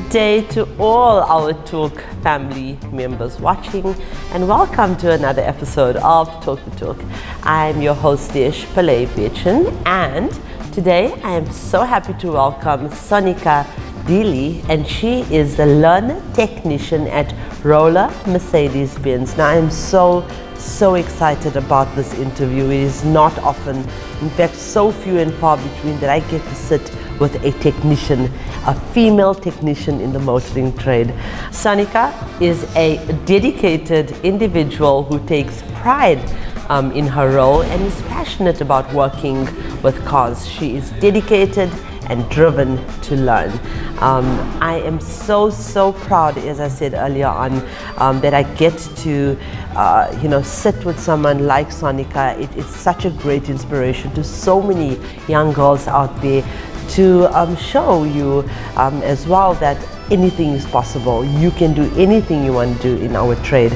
Day to all our Talk family members watching, and welcome to another episode of Talk the Torque. I'm your host Desh Bechin, and today I am so happy to welcome Sonica Delie, and she is the learner technician at Rola Mercedes Benz. Now I'm so excited about this interview. It is not often, in fact so few and far between, that I get to sit with a technician, a female technician in the motoring trade. Sonica is a dedicated individual who takes pride in her role and is passionate about working with cars. She is dedicated and driven to learn. I am so proud, as I said earlier on, that I get to sit with someone like Sonica. It is such a great inspiration to so many young girls out there, to show you as well that anything is possible. You can do anything you want to do in our trade.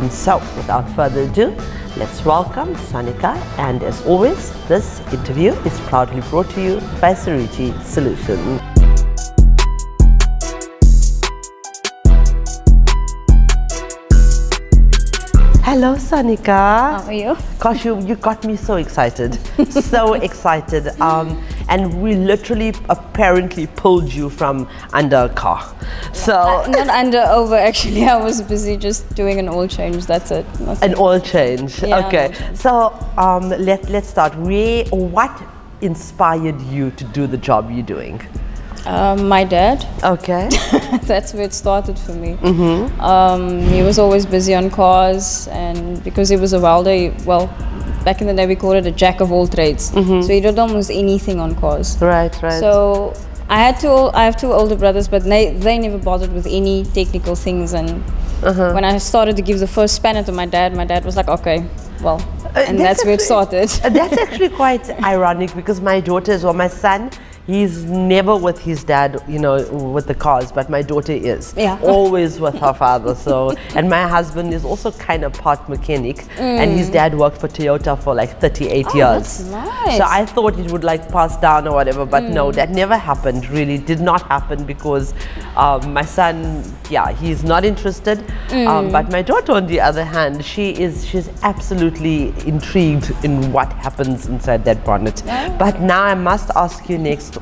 So without further ado, let's welcome Sonica, and as always, this interview is proudly brought to you by Suruchi Solutions. Hello Sonica. How are you? Gosh, you got me so excited, so excited. And we literally apparently pulled you from under a car. So not under, over actually. I was busy just doing an oil change, that's it. An oil change, yeah, okay. So let's start. What inspired you to do the job you're doing? My dad. Okay. That's where it started for me. Mm-hmm. He was always busy on cars, and because he was a welder, back in the day we called it a jack of all trades. Mm-hmm. So he did almost anything on cars. Right. So I have two older brothers, but they never bothered with any technical things. And when I started to give the first spanner to my dad was like, okay, well, and that's where it started. That's actually quite ironic, because my daughter as well, my son, he's never with his dad, with the cars, but my daughter is. Yeah. Always with her father. So, and my husband is also kind of part mechanic, and his dad worked for Toyota for like 38 years. That's nice. So I thought it would like pass down or whatever, but no, that never happened. Really did not happen, because my son, he's not interested. But my daughter, on the other hand, she's absolutely intrigued in what happens inside that bonnet. Yeah. But now I must ask you next,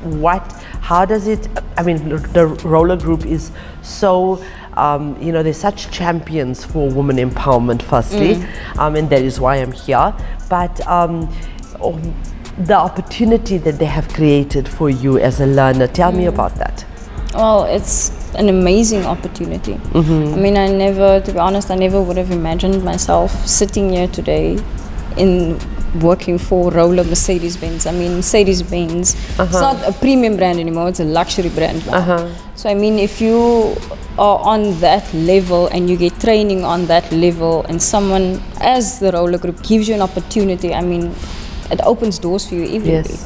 how does it, the Rola Group is so, they're such champions for women empowerment, firstly, and that is why I'm here. But the opportunity that they have created for you as a learner, tell me about that. Well, it's an amazing opportunity. Mm-hmm. To be honest, I never would have imagined myself sitting here today in working for Rola Mercedes Benz. Mercedes Benz, it's not a premium brand anymore, it's a luxury brand now. So if you are on that level and you get training on that level, and someone as the Rola Group gives you an opportunity, it opens doors for you every day,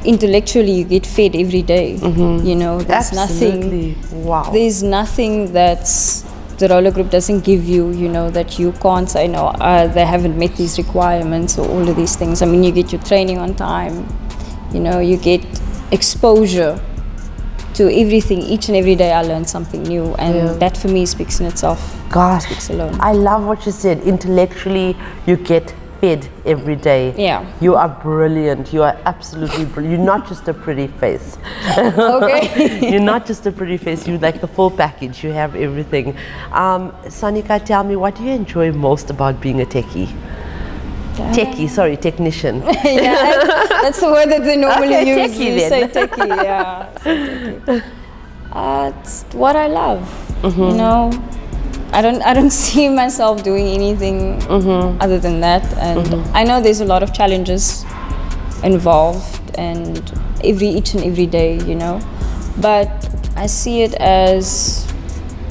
intellectually you get fed every day. There's Absolutely. There's nothing that's the Rola Group doesn't give you, that you can't say, no, they haven't met these requirements or all of these things. You get your training on time, you get exposure to everything. Each and every day I learn something new, and that for me speaks in itself. Gosh, speaks alone. I love what you said. Intellectually, you get fed every day. Yeah. You are brilliant. You are absolutely brilliant. You're not just a pretty face. Okay. You're not just a pretty face. You're like the full package. You have everything. Sonica, tell me, what do you enjoy most about being a techie? Technician. Yeah, that's the word that they normally use. Techie you then. say techie, yeah. It's what I love. I don't see myself doing anything other than that, and I know there's a lot of challenges involved, and each and every day, but I see it as,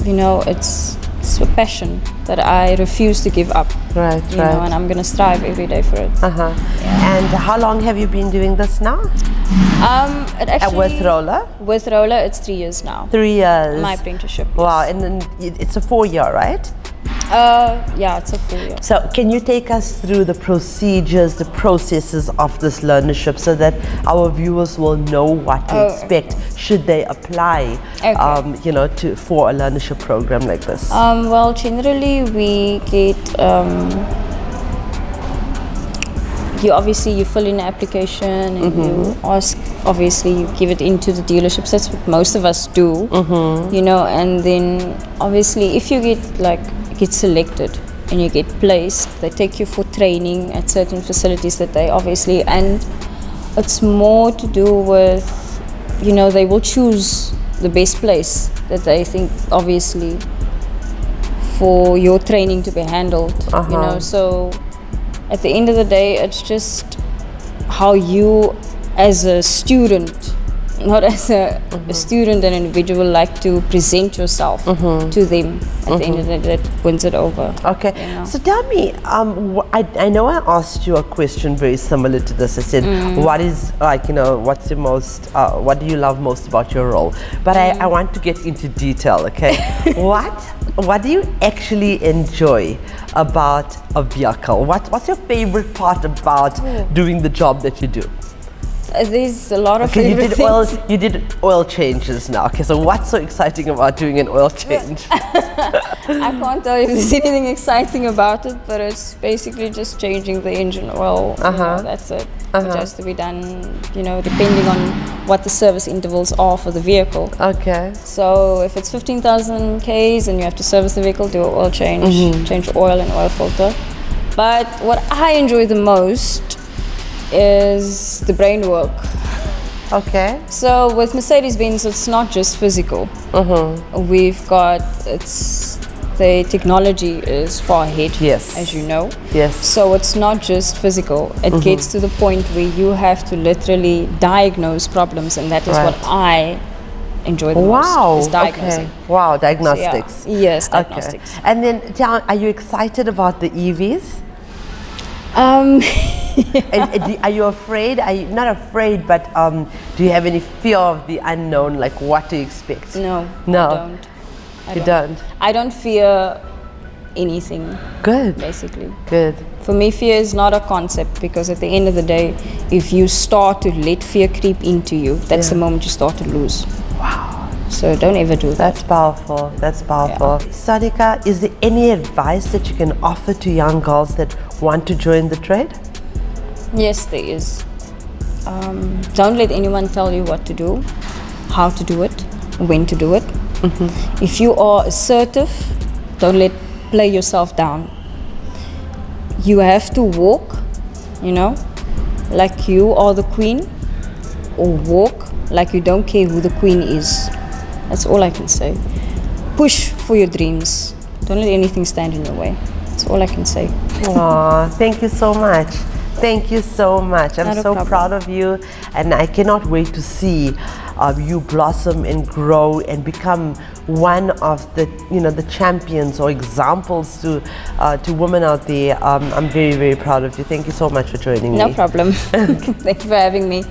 it's it's a passion that I refuse to give up. Right, You know, and I'm gonna strive every day for it. And how long have you been doing this now? It actually, With Rola? With Rola, it's 3 years now. 3 years. My apprenticeship. Wow, yes. and then it's a 4-year, right? Yeah, it's a full year. So can you take us through the procedures, the processes of this learnership so that our viewers will know what to expect should they apply, you know, for a learnership program like this? Well, generally we get, you fill in an application and you ask, obviously you give it into the dealerships. That's what most of us do, you know, and then obviously if you get selected and you get placed, they take you for training at certain facilities that they obviously, and it's more to do with, you know, they will choose the best place that they think obviously for your training to be handled, you know. So at the end of the day, it's just how you as a student, not as a student and individual, like to present yourself to them at the end of the day, that wins it over. Okay, you know? So tell me, I know I asked you a question very similar to this. I said, what is, like, you know, what's the most, what do you love most about your role? But I want to get into detail, okay? What do you actually enjoy about a vehicle? What's your favorite part about doing the job that you do? There's a lot of favorite things. You did oil changes now. Okay, so what's so exciting about doing an oil change? I can't tell you if there's anything exciting about it, but it's basically just changing the engine oil. You know, that's it. It has to be done, you know, depending on what the service intervals are for the vehicle. Okay. So if it's 15,000 Ks and you have to service the vehicle, do an oil change, change oil and oil filter. But what I enjoy the most is the brain work. Okay. So with Mercedes Benz, it's not just physical. We've got, the technology is far ahead, yes, as you know. Yes. So it's not just physical. It gets to the point where you have to literally diagnose problems, and that is what I enjoy the most, is diagnosing. Okay. Wow, diagnostics. So, yeah. Yes, diagnostics. Okay. And then, are you excited about the EVs? And are you afraid? Are you not afraid, but do you have any fear of the unknown, like what to expect? No, no, I don't. You don't? I don't fear anything. Good. Basically. Good. For me, fear is not a concept, because at the end of the day, if you start to let fear creep into you, that's the moment you start to lose. Wow. So don't ever do that. That's powerful. That's powerful. Yeah. Sonica, is there any advice that you can offer to young girls that want to join the trade? Yes, there is. Don't let anyone tell you what to do, how to do it, when to do it. If you are assertive, don't play yourself down. You have to walk, you know, like you are the queen, or walk like you don't care who the queen is. That's all I can say. Push for your dreams. Don't let anything stand in your way. That's all I can say. Aw, thank you so much. Thank you so much. I'm so proud of you, and I cannot wait to see you blossom and grow and become one of the, you know, the champions or examples to women out there. I'm very, very proud of you. Thank you so much for joining me. No problem. Thank you for having me.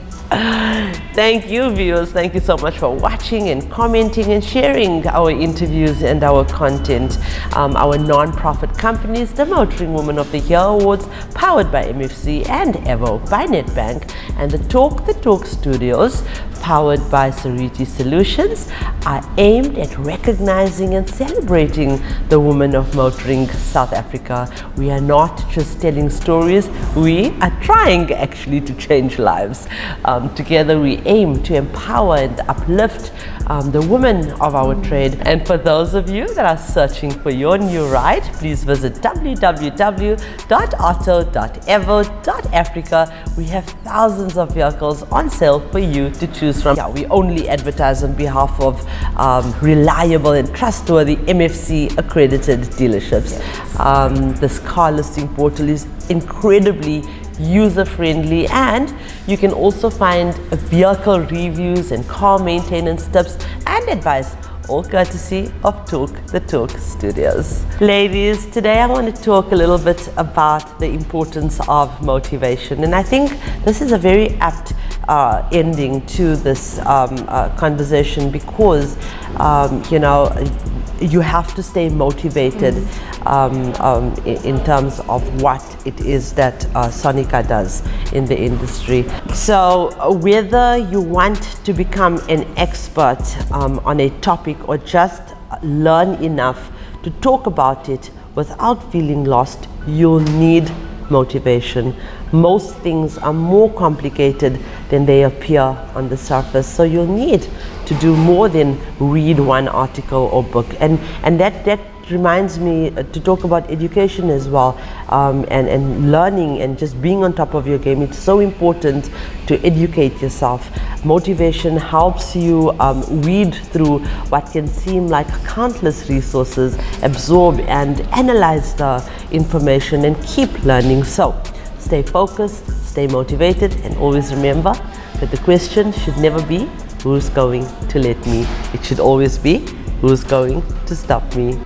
Thank you, viewers. Thank you so much for watching and commenting and sharing our interviews and our content. Our non-profit companies, the Motoring Woman of the Year Awards, powered by MFC and Evo by Nedbank, and the Talk the Torque Studios, powered by Sariti Solutions, are aimed at recognizing and celebrating the women of motoring South Africa. We are not just telling stories, we are trying actually to change lives. Together we aim to empower and uplift the women of our trade. And for those of you that are searching for your new ride, please visit www.auto.evo.africa. We have thousands of vehicles on sale for you to choose from. Yeah, we only advertise on behalf of reliable and trustworthy MFC accredited dealerships. Yes. This car listing portal is incredibly user-friendly, and you can also find vehicle reviews and car maintenance tips and advice all courtesy of Talk the Torque Studios. Ladies, today I want to talk a little bit about the importance of motivation, and I think this is a very apt ending to this conversation because you have to stay motivated in terms of what it is that Sonica does in the industry. So whether you want to become an expert on a topic or just learn enough to talk about it without feeling lost, you'll need motivation. Most things are more complicated than they appear on the surface, so you'll need to do more than read one article or book, and that reminds me to talk about education as well, and learning and just being on top of your game. It's so important to educate yourself. Motivation helps you read through what can seem like countless resources, absorb and analyze the information and keep learning. So stay focused, stay motivated, and always remember that the question should never be who's going to let me. It should always be who's going to stop me.